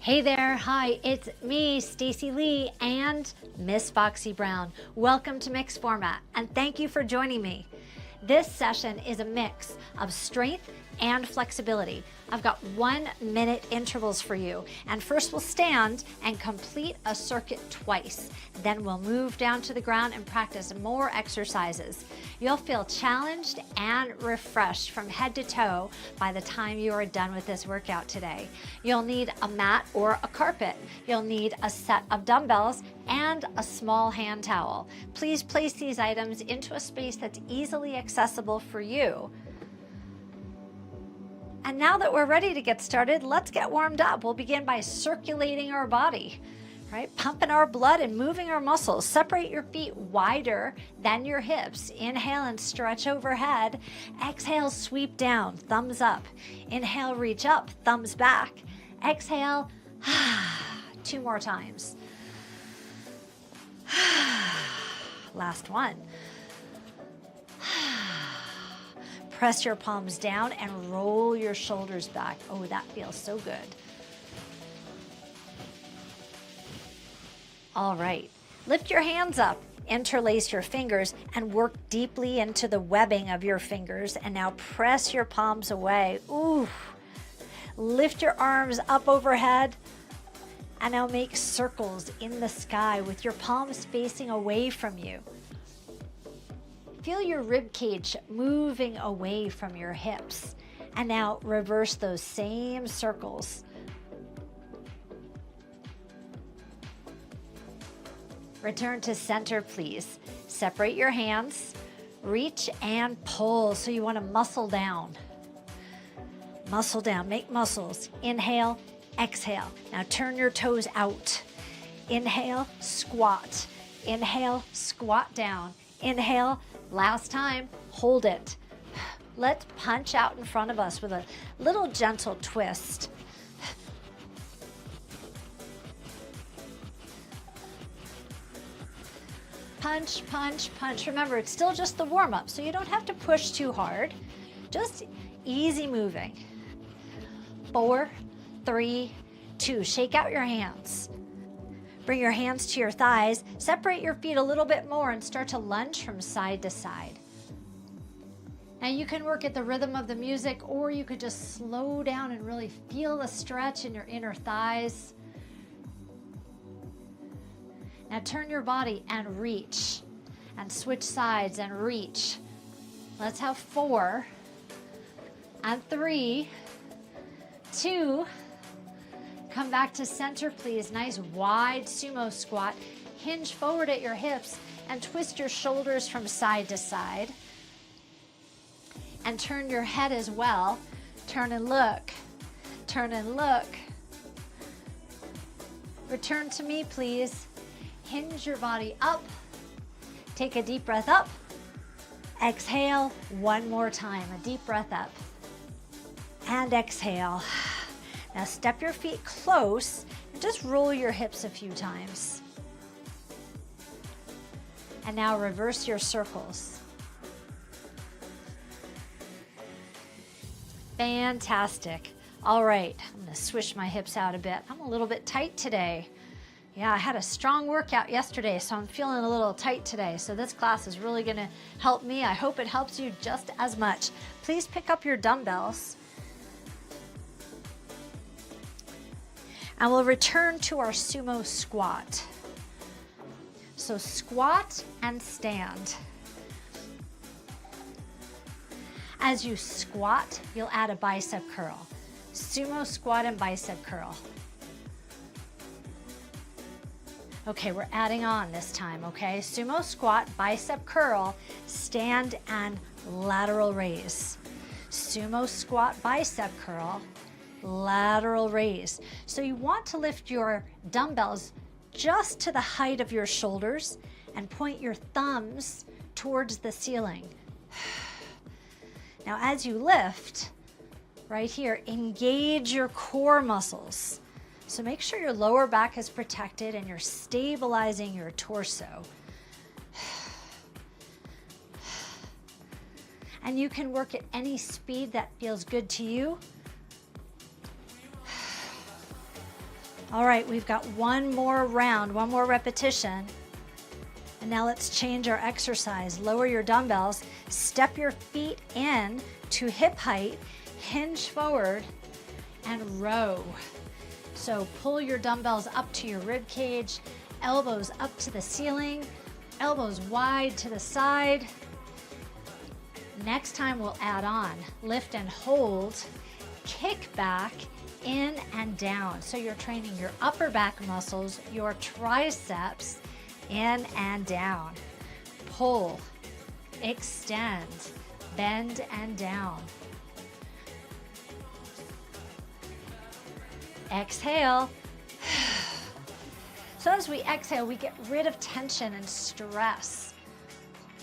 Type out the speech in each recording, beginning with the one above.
Hey there, hi, it's me, Stacey Lei, and Miss Foxy Brown. Welcome to Mixed Format, and thank you for joining me. This session is a mix of strength and flexibility. I've got 1-minute intervals for you, and first we'll stand and complete a circuit twice. Then we'll move down to the ground and practice more exercises. You'll feel challenged and refreshed from head to toe by the time you are done with this workout today. You'll need a mat or a carpet. You'll need a set of dumbbells and a small hand towel. Please place these items into a space that's easily accessible for you. And now that we're ready to get started, let's get warmed up. We'll begin by circulating our body, right? Pumping our blood and moving our muscles. Separate your feet wider than your hips. Inhale and stretch overhead. Exhale, sweep down, thumbs up. Inhale, reach up, thumbs back. Exhale, 2 more times. Last one. Press your palms down and roll your shoulders back. Oh, that feels so good. All right, lift your hands up, interlace your fingers, and work deeply into the webbing of your fingers. And now press your palms away. Ooh. Lift your arms up overhead. And now make circles in the sky with your palms facing away from you. Feel your rib cage moving away from your hips. And now reverse those same circles. Return to center, please. Separate your hands, reach and pull. So you want to muscle down. Muscle down, make muscles. Inhale, exhale. Now turn your toes out. Inhale, squat. Inhale, squat down. Inhale, last time, hold it. Let's punch out in front of us with a little gentle twist. Punch, punch, punch. Remember, it's still just the warm-up, so you don't have to push too hard. Just easy moving. 4, 3, 2. Shake out your hands. Bring your hands to your thighs. Separate your feet a little bit more and start to lunge from side to side. Now you can work at the rhythm of the music, or you could just slow down and really feel the stretch in your inner thighs. Now turn your body and reach, and switch sides and reach. Let's have 4 and 3, 2, come back to center, please. Nice wide sumo squat. Hinge forward at your hips and twist your shoulders from side to side. And turn your head as well. Turn and look. Turn and look. Return to me, please. Hinge your body up. Take a deep breath up. Exhale one more time. A deep breath up. And exhale. Now step your feet close and just roll your hips a few times. And now reverse your circles. Fantastic. All right, I'm gonna swish my hips out a bit. I'm a little bit tight today. Yeah, I had a strong workout yesterday, so I'm feeling a little tight today. So this class is really gonna help me. I hope it helps you just as much. Please pick up your dumbbells. And we'll return to our sumo squat. So squat and stand. As you squat, you'll add a bicep curl. Sumo squat and bicep curl. Okay, we're adding on this time, okay? Sumo squat, bicep curl, stand and lateral raise. Sumo squat, bicep curl, lateral raise. So you want to lift your dumbbells just to the height of your shoulders and point your thumbs towards the ceiling. Now as you lift, right here, engage your core muscles. So make sure your lower back is protected and you're stabilizing your torso. And you can work at any speed that feels good to you. All right, we've got one more round, one more repetition. And now let's change our exercise. Lower your dumbbells, step your feet in to hip height, hinge forward, and row. So pull your dumbbells up to your rib cage, elbows up to the ceiling, elbows wide to the side. Next time we'll add on, lift and hold, kick back, in and down. So you're training your upper back muscles, your triceps, in and down. Pull, extend, bend and down. Exhale. So as we exhale, we get rid of tension and stress,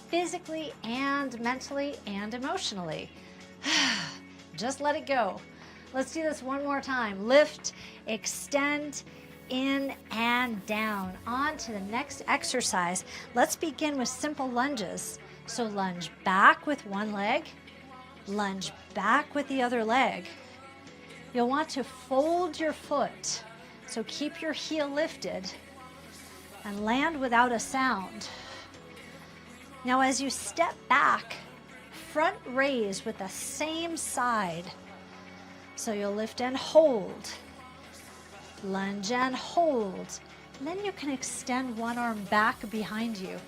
physically and mentally and emotionally. Just let it go. Let's do this one more time. Lift, extend, in and down. On to the next exercise. Let's begin with simple lunges. So lunge back with one leg, lunge back with the other leg. You'll want to fold your foot. So keep your heel lifted and land without a sound. Now as you step back, front raise with the same side. So you'll lift and hold, lunge and hold. And then you can extend one arm back behind you.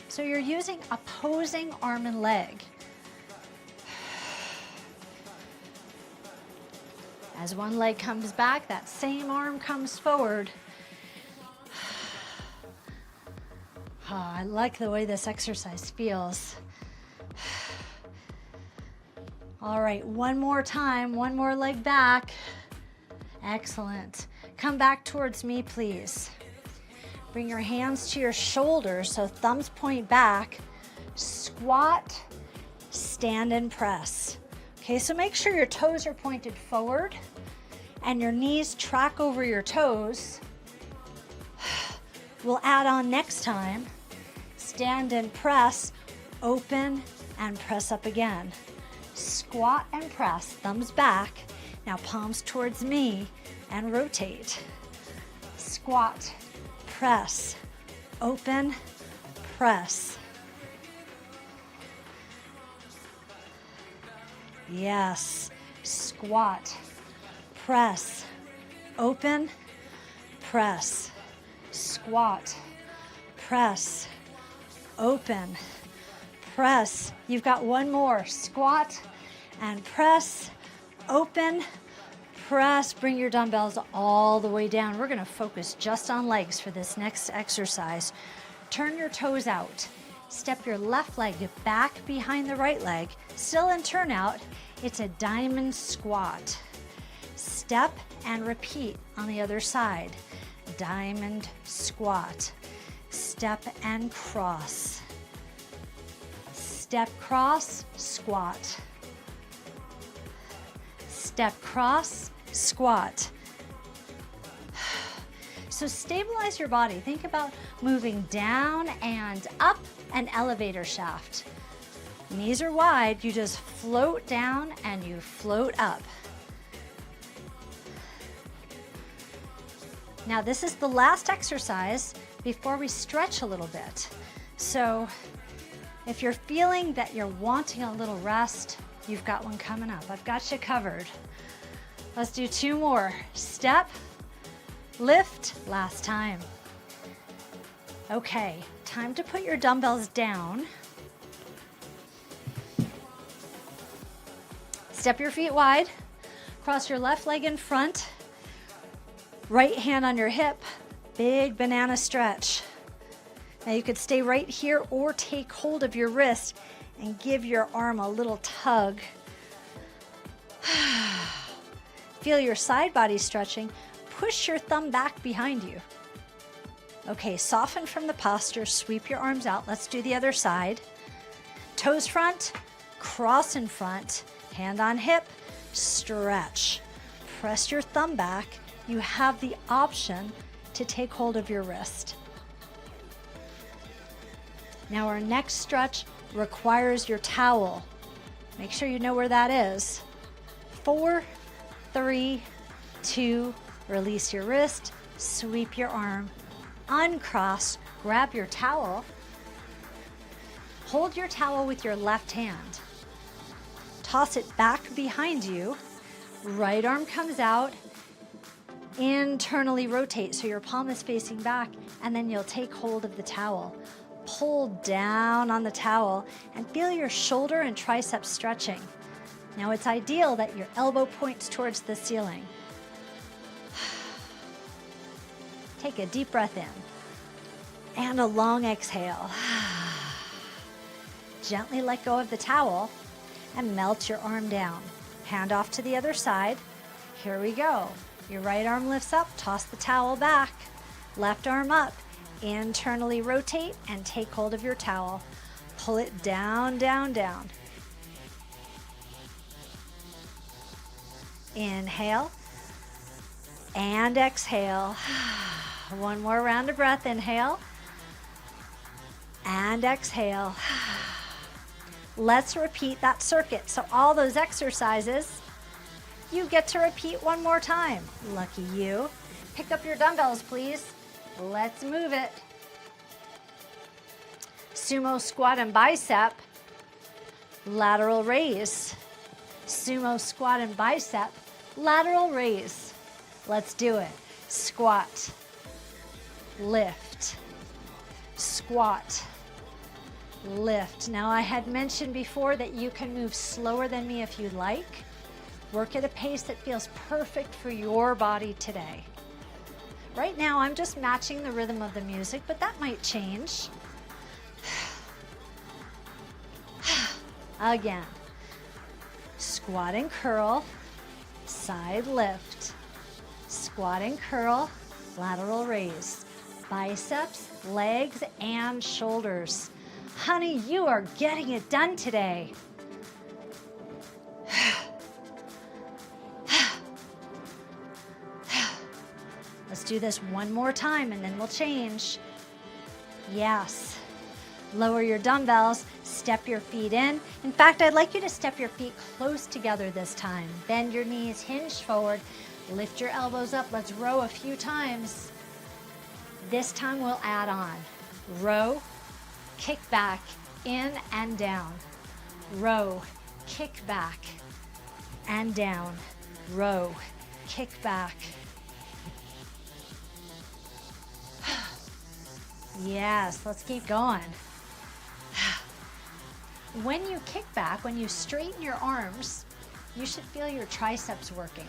So you're using opposing arm and leg. As one leg comes back, that same arm comes forward. Oh, I like the way this exercise feels. All right, one more time, one more leg back. Excellent. Come back towards me, please. Bring your hands to your shoulders, so thumbs point back. Squat, stand and press. Okay, so make sure your toes are pointed forward and your knees track over your toes. We'll add on next time. Stand and press, open and press up again. Squat and press, thumbs back. Now palms towards me and rotate. Squat, press, open, press. Yes, squat, press, open, press. Squat, press, open, press. You've got one more. Squat and press, open, press. Bring your dumbbells all the way down. We're going to focus just on legs for this next exercise. Turn your toes out. Step your left leg back behind the right leg. Still in turnout. It's a diamond squat. Step and repeat on the other side. Diamond squat. Step and cross. Step, cross, squat. Step, cross, squat. So stabilize your body. Think about moving down and up an elevator shaft. Knees are wide, you just float down and you float up. Now this is the last exercise before we stretch a little bit. So if you're feeling that you're wanting a little rest, you've got one coming up. I've got you covered. Let's do two more. Step, lift, last time. Okay, time to put your dumbbells down. Step your feet wide, cross your left leg in front, right hand on your hip, big banana stretch. Now you could stay right here or take hold of your wrist and give your arm a little tug. Feel your side body stretching. Push your thumb back behind you. Okay, soften from the posture, sweep your arms out. Let's do the other side. Toes front, cross in front, hand on hip, stretch. Press your thumb back. You have the option to take hold of your wrist. Now our next stretch requires your towel. Make sure you know where that is. 4, 3, 2, release your wrist, sweep your arm, uncross, grab your towel, hold your towel with your left hand, toss it back behind you, right arm comes out, internally rotate so your palm is facing back, and then you'll take hold of the towel. Pull down on the towel and feel your shoulder and tricep stretching. Now it's ideal that your elbow points towards the ceiling. Take a deep breath in and a long exhale. Gently let go of the towel and melt your arm down. Hand off to the other side. Here we go. Your right arm lifts up, toss the towel back. Left arm up, internally rotate and take hold of your towel. Pull it down, down, down. Inhale and exhale. One more round of breath. Inhale and exhale. Let's repeat that circuit. So all those exercises, you get to repeat one more time. Lucky you. Pick up your dumbbells, please. Let's move it. Sumo squat and bicep. Lateral raise. Sumo squat and bicep. Lateral raise. Let's do it. Squat. Lift. Squat. Lift. Now I had mentioned before that you can move slower than me if you'd like. Work at a pace that feels perfect for your body today. Right now I'm just matching the rhythm of the music, but that might change. Again. Squat and curl. Side lift. Squat and curl. Lateral raise. Biceps, legs, and shoulders. Honey, you are getting it done today. Let's do this one more time and then we'll change. Yes. Lower your dumbbells, step your feet in. In fact, I'd like you to step your feet close together this time. Bend your knees, hinge forward, lift your elbows up. Let's row a few times. This time we'll add on. Row, kick back, in and down. Row, kick back, and down. Row, kick back. Yes, let's keep going. When you kick back, when you straighten your arms, you should feel your triceps working.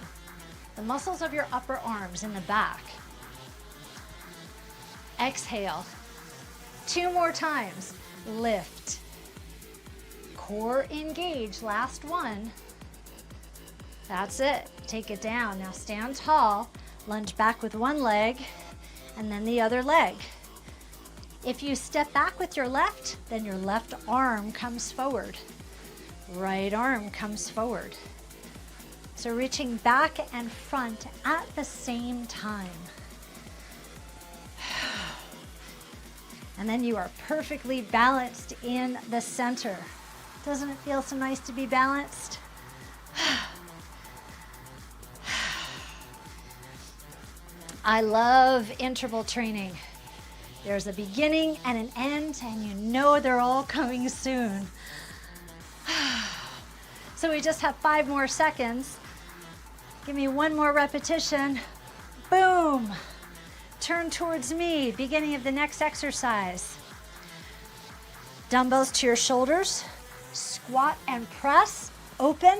The muscles of your upper arms in the back. Exhale. 2 more times. Lift. Core engage. Last one. That's it. Take it down. Now stand tall. Lunge back with one leg and then the other leg. If you step back with your left, then your left arm comes forward. Right arm comes forward. So reaching back and front at the same time. And then you are perfectly balanced in the center. Doesn't it feel so nice to be balanced? I love interval training. There's a beginning and an end, and you know they're all coming soon. So we just have 5 more seconds. Give me one more repetition. Boom. Turn towards me, beginning of the next exercise. Dumbbells to your shoulders. Squat and press. Open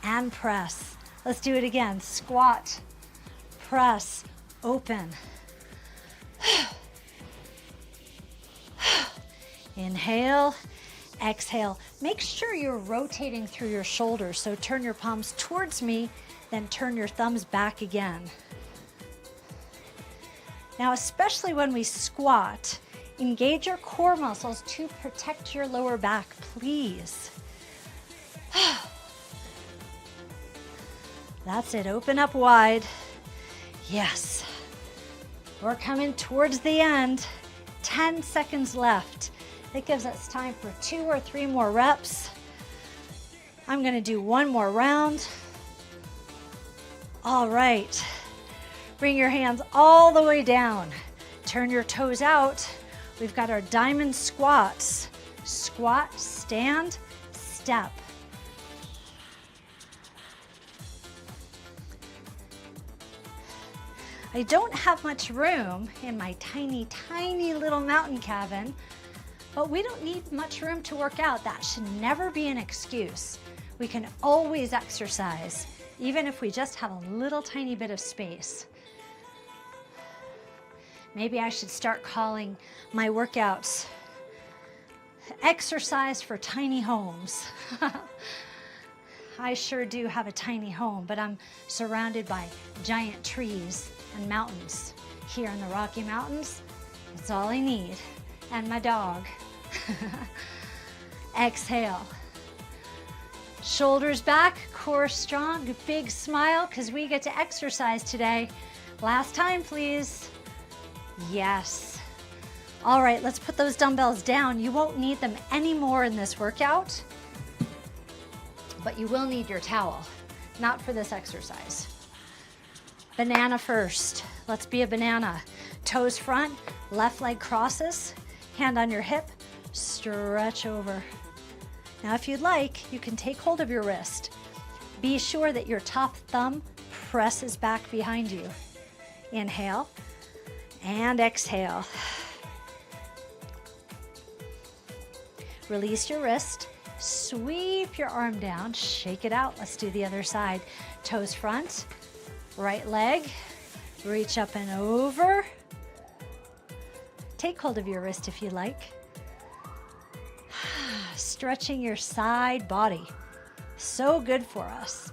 and press. Let's do it again. Squat, press, open. Inhale, exhale. Make sure you're rotating through your shoulders. So turn your palms towards me, then turn your thumbs back again. Now, especially when we squat, engage your core muscles to protect your lower back, please. That's it. Open up wide. Yes. We're coming towards the end. 10 seconds left. That gives us time for 2 or 3 more reps. I'm going to do one more round. All right. Bring your hands all the way down. Turn your toes out. We've got our diamond squats. Squat, stand, step. I don't have much room in my tiny, tiny little mountain cabin, but we don't need much room to work out. That should never be an excuse. We can always exercise, even if we just have a little tiny bit of space. Maybe I should start calling my workouts exercise for tiny homes. I sure do have a tiny home, but I'm surrounded by giant trees and mountains. Here in the Rocky Mountains, it's all I need. And my dog. Exhale. Shoulders back, core strong, big smile, because we get to exercise today. Last time, please. Yes. All right, let's put those dumbbells down. You won't need them anymore in this workout, but you will need your towel, not for this exercise. Banana first. Let's be a banana. Toes front, left leg crosses, hand on your hip, stretch over. Now, if you'd like, you can take hold of your wrist. Be sure that your top thumb presses back behind you. Inhale and exhale. Release your wrist, sweep your arm down, shake it out. Let's do the other side. Toes front, right leg, reach up and over. Take hold of your wrist if you like. Stretching your side body. So good for us.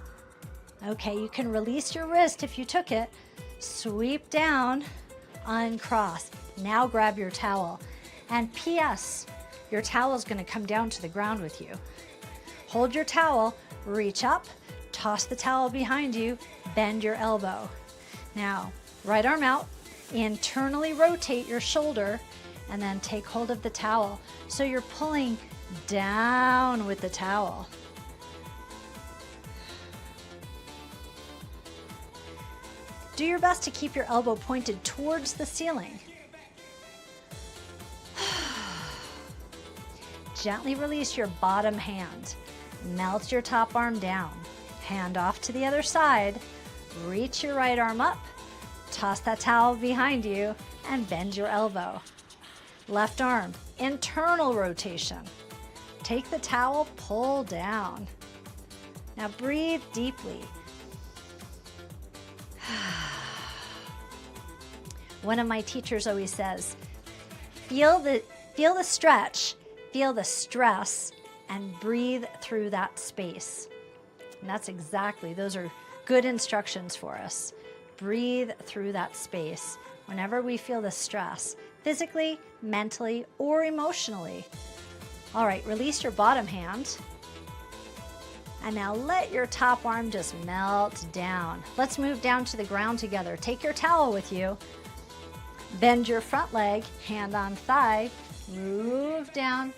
Okay, you can release your wrist if you took it. Sweep down, uncross. Now grab your towel. And P.S., your towel is going to come down to the ground with you. Hold your towel, reach up, toss the towel behind you, bend your elbow. Now, right arm out, internally rotate your shoulder, and then take hold of the towel. So you're pulling down with the towel. Do your best to keep your elbow pointed towards the ceiling. Gently release your bottom hand. Melt your top arm down. Hand off to the other side. Reach your right arm up. Toss that towel behind you and bend your elbow. Left arm, internal rotation. Take the towel, pull down. Now breathe deeply. One of my teachers always says, feel the stretch, feel the stress, and breathe through that space. And that's exactly, those are good instructions for us. Breathe through that space whenever we feel the stress, physically, mentally, or emotionally. All right, release your bottom hand. And now let your top arm just melt down. Let's move down to the ground together. Take your towel with you. Bend your front leg, hand on thigh, move down,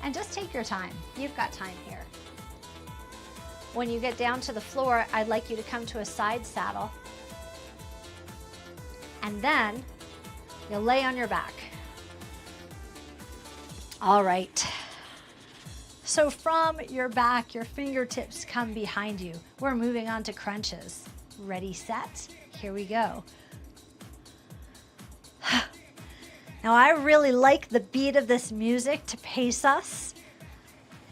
and just take your time. You've got time here. When you get down to the floor, I'd like you to come to a side saddle. And then you'll lay on your back. All right. So from your back, your fingertips come behind you. We're moving on to crunches. Ready, set, here we go. Now I really like the beat of this music to pace us.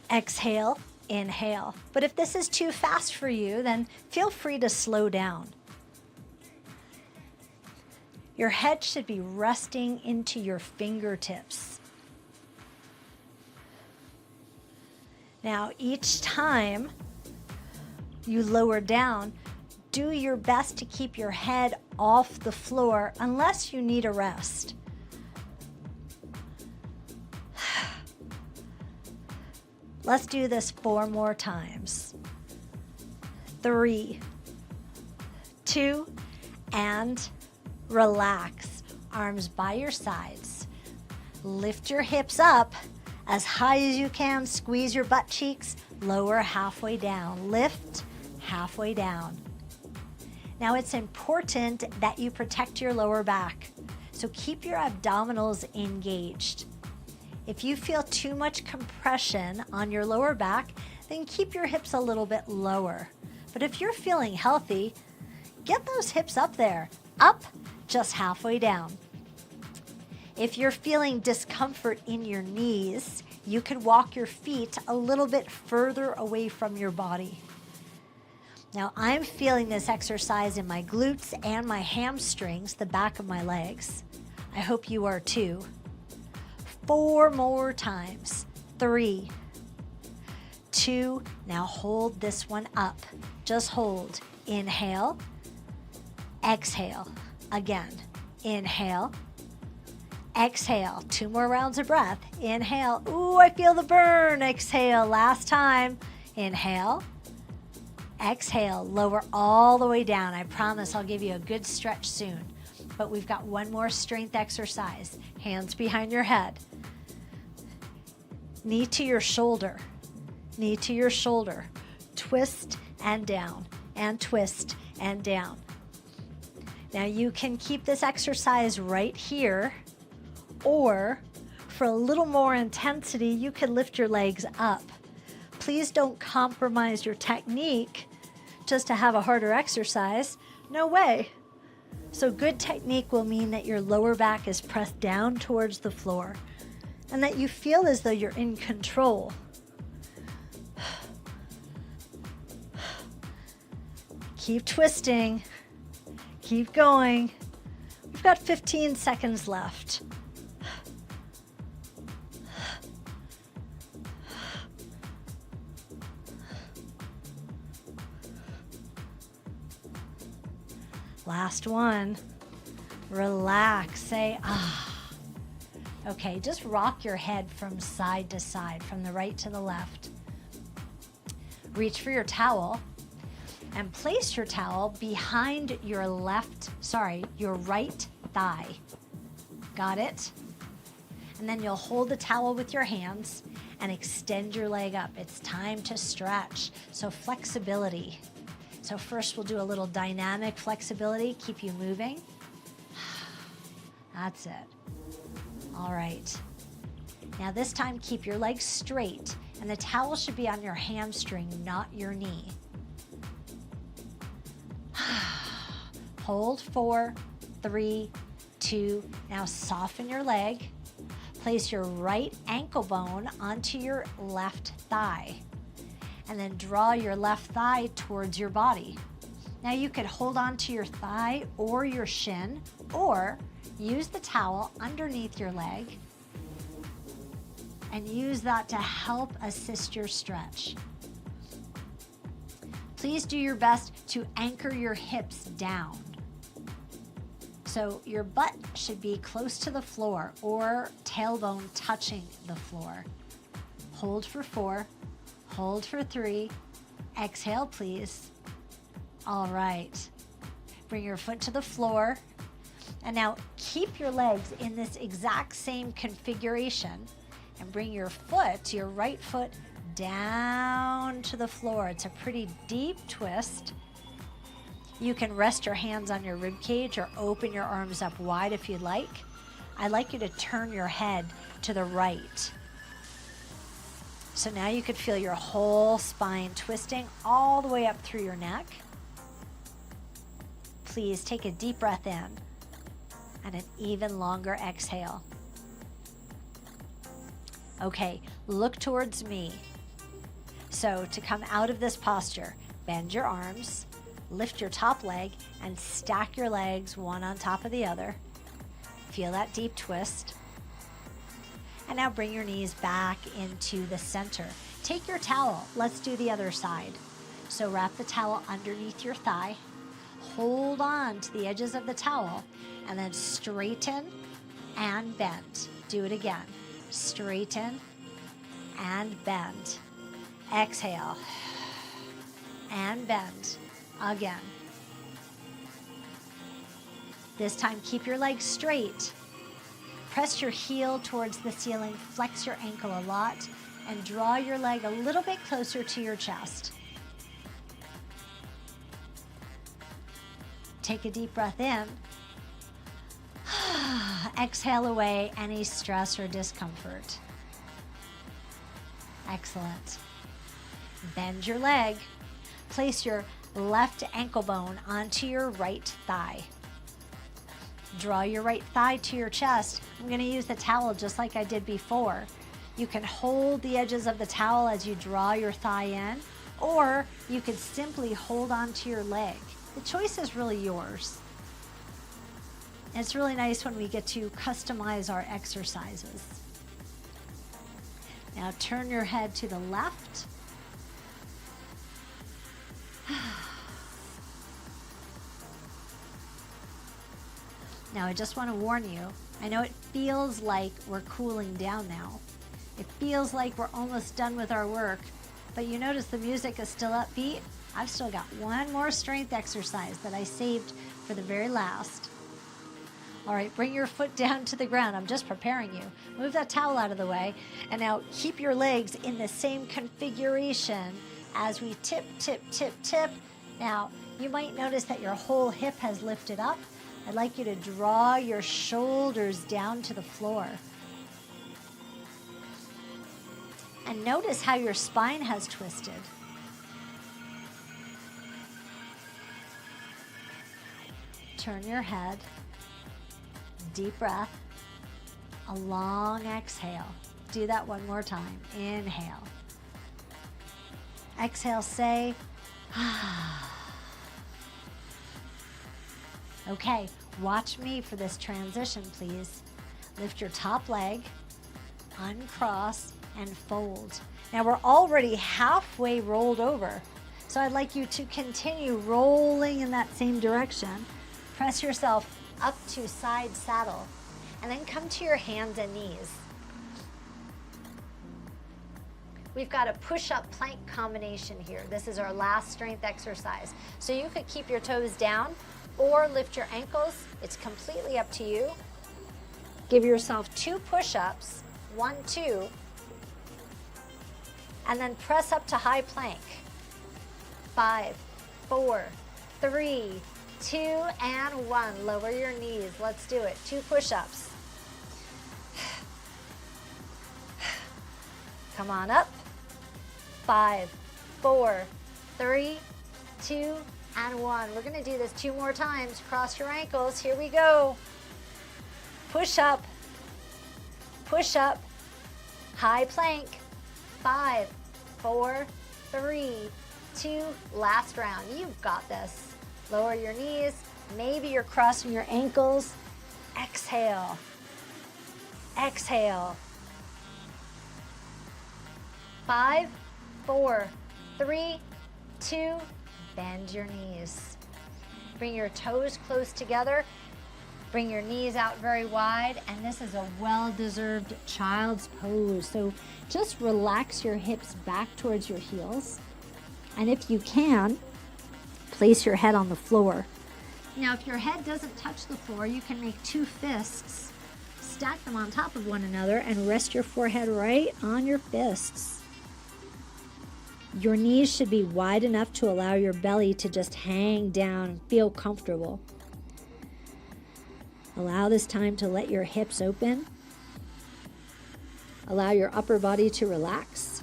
Exhale, inhale. But if this is too fast for you, then feel free to slow down. Your head should be resting into your fingertips. Now, each time you lower down, do your best to keep your head off the floor unless you need a rest. Let's do this 4 more times. 3, 2, and relax. Arms by your sides. Lift your hips up as high as you can. Squeeze your butt cheeks. Lower halfway down. Lift halfway down. Now it's important that you protect your lower back, so keep your abdominals engaged. If you feel too much compression on your lower back, then keep your hips a little bit lower. But if you're feeling healthy, get those hips up there, up just halfway down. If you're feeling discomfort in your knees, you could walk your feet a little bit further away from your body. Now I'm feeling this exercise in my glutes and my hamstrings, the back of my legs. I hope you are too. 4 more times. 3, 2, now hold this one up. Just hold. Inhale, exhale. Again, inhale, exhale. 2 more rounds of breath. Inhale. Ooh, I feel the burn. Exhale. Last time. Inhale, exhale. Lower all the way down. I promise I'll give you a good stretch soon. But we've got one more strength exercise. Hands behind your head. Knee to your shoulder. Knee to your shoulder. Twist and down, and twist and down. Now you can keep this exercise right here, or for a little more intensity, you can lift your legs up. Please don't compromise your technique just to have a harder exercise. No way. So good technique will mean that your lower back is pressed down towards the floor and that you feel as though you're in control. Keep twisting. Keep going. We've got 15 seconds left. Last one. Relax. Say, ah. Okay, just rock your head from side to side, from the right to the left. Reach for your towel and place your towel behind your your right thigh. Got it? And then you'll hold the towel with your hands and extend your leg up. It's time to stretch. So flexibility. So first we'll do a little dynamic flexibility, keep you moving. That's it. All right. Now this time keep your legs straight and the towel should be on your hamstring, not your knee. Hold 4, 3, 2. Now soften your leg. Place your right ankle bone onto your left thigh. And then draw your left thigh towards your body. Now you could hold on to your thigh or your shin, or use the towel underneath your leg and use that to help assist your stretch. Please do your best to anchor your hips down. So your butt should be close to the floor or tailbone touching the floor. Hold for 4, hold for 3, exhale please. All right, bring your foot to the floor. And now keep your legs in this exact same configuration and bring your foot, your right foot, down to the floor. It's a pretty deep twist. You can rest your hands on your rib cage or open your arms up wide if you'd like. I'd like you to turn your head to the right. So now you could feel your whole spine twisting all the way up through your neck. Please take a deep breath in and an even longer exhale. Okay, look towards me. So to come out of this posture, bend your arms, lift your top leg, and stack your legs one on top of the other. Feel that deep twist. And now bring your knees back into the center. Take your towel. Let's do the other side. So wrap the towel underneath your thigh. Hold on to the edges of the towel and then straighten and bend. Do it again. Straighten and bend. Exhale and bend again. This time keep your legs straight. Press your heel towards the ceiling, flex your ankle a lot, and draw your leg a little bit closer to your chest. Take a deep breath in. Exhale away any stress or discomfort. Excellent. Bend your leg. Place your left ankle bone onto your right thigh. Draw your right thigh to your chest. I'm going to use the towel just like I did before. You can hold the edges of the towel as you draw your thigh in, or you could simply hold onto your leg. The choice is really yours. And it's really nice when we get to customize our exercises. Now turn your head to the left. Now I just want to warn you, I know it feels like we're cooling down now. It feels like we're almost done with our work, but you notice the music is still upbeat. I've still got one more strength exercise that I saved for the very last. All right, bring your foot down to the ground. I'm just preparing you. Move that towel out of the way. And now keep your legs in the same configuration as we tip, tip, tip, tip. Now, you might notice that your whole hip has lifted up. I'd like you to draw your shoulders down to the floor. And notice how your spine has twisted. Turn your head. Deep breath. A long exhale. Do that one more time. Inhale. Exhale, say, Okay, watch me for this transition, please. Lift your top leg, uncross, and fold. Now we're already halfway rolled over, so I'd like you to continue rolling in that same direction. Press yourself up to side saddle, and then come to your hands and knees. We've got a push-up plank combination here. This is our last strength exercise. So you could keep your toes down or lift your ankles. It's completely up to you. Give yourself 2 push-ups, 1, 2, and then press up to high plank. 5, 4, 3, 2, and 1. Lower your knees. Let's do it. 2 push-ups. Come on up. 5, 4, 3, 2, and 1. We're going to do this 2 more times. Cross your ankles. Here we go. Push up. Push up. High plank. 5, 4, 3, 2. Last round. You've got this. Lower your knees. Maybe you're crossing your ankles. Exhale. Exhale. 5, 4, 3, 2. Bend your knees. Bring your toes close together. Bring your knees out very wide. And this is a well-deserved child's pose. So just relax your hips back towards your heels. And if you can, place your head on the floor. Now, if your head doesn't touch the floor, you can make 2 fists, stack them on top of one another, and rest your forehead right on your fists. Your knees should be wide enough to allow your belly to just hang down and feel comfortable. Allow this time to let your hips open. Allow your upper body to relax.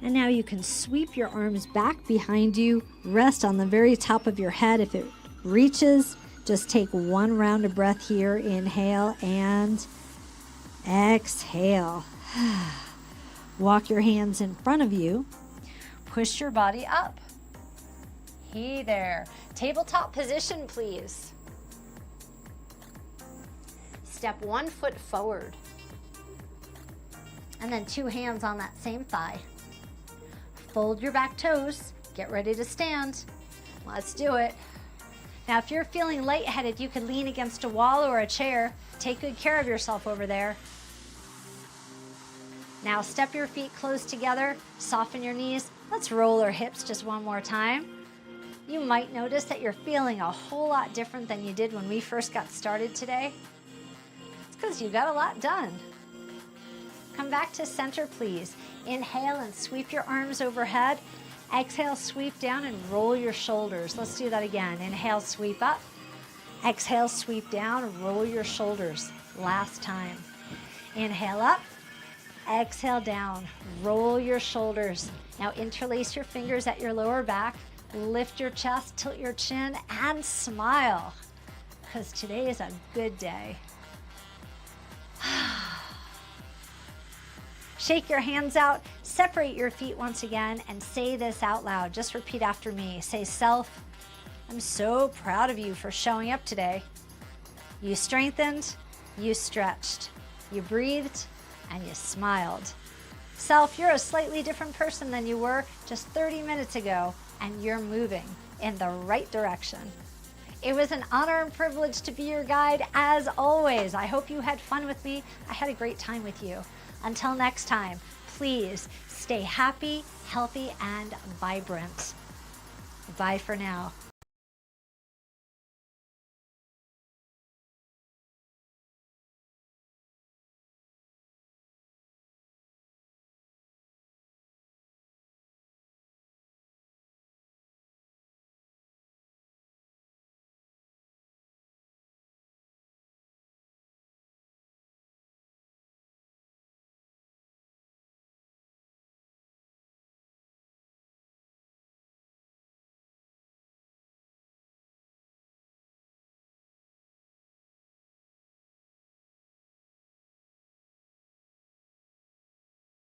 And now you can sweep your arms back behind you, rest on the very top of your head. If it reaches, just take 1 round of breath here. Inhale and exhale. Walk your hands in front of you. Push your body up. Hey there. Tabletop position, please. Step 1 foot forward. And then 2 hands on that same thigh. Fold your back toes. Get ready to stand. Let's do it. Now, if you're feeling lightheaded, you can lean against a wall or a chair. Take good care of yourself over there. Now, step your feet close together. Soften your knees. Let's roll our hips just one more time. You might notice that you're feeling a whole lot different than you did when we first got started today. It's because you got a lot done. Come back to center, please. Inhale and sweep your arms overhead. Exhale, sweep down and roll your shoulders. Let's do that again. Inhale, sweep up. Exhale, sweep down, roll your shoulders. Last time. Inhale up. Exhale down, roll your shoulders. Now interlace your fingers at your lower back. Lift your chest, tilt your chin, and smile. Because today is a good day. Shake your hands out, separate your feet once again, and say this out loud. Just repeat after me. Say, self, I'm so proud of you for showing up today. You strengthened, you stretched, you breathed, and you smiled. Self, you're a slightly different person than you were just 30 minutes ago, and you're moving in the right direction. It was an honor and privilege to be your guide as always. I hope you had fun with me. I had a great time with you. Until next time, please stay happy, healthy, and vibrant. Bye for now.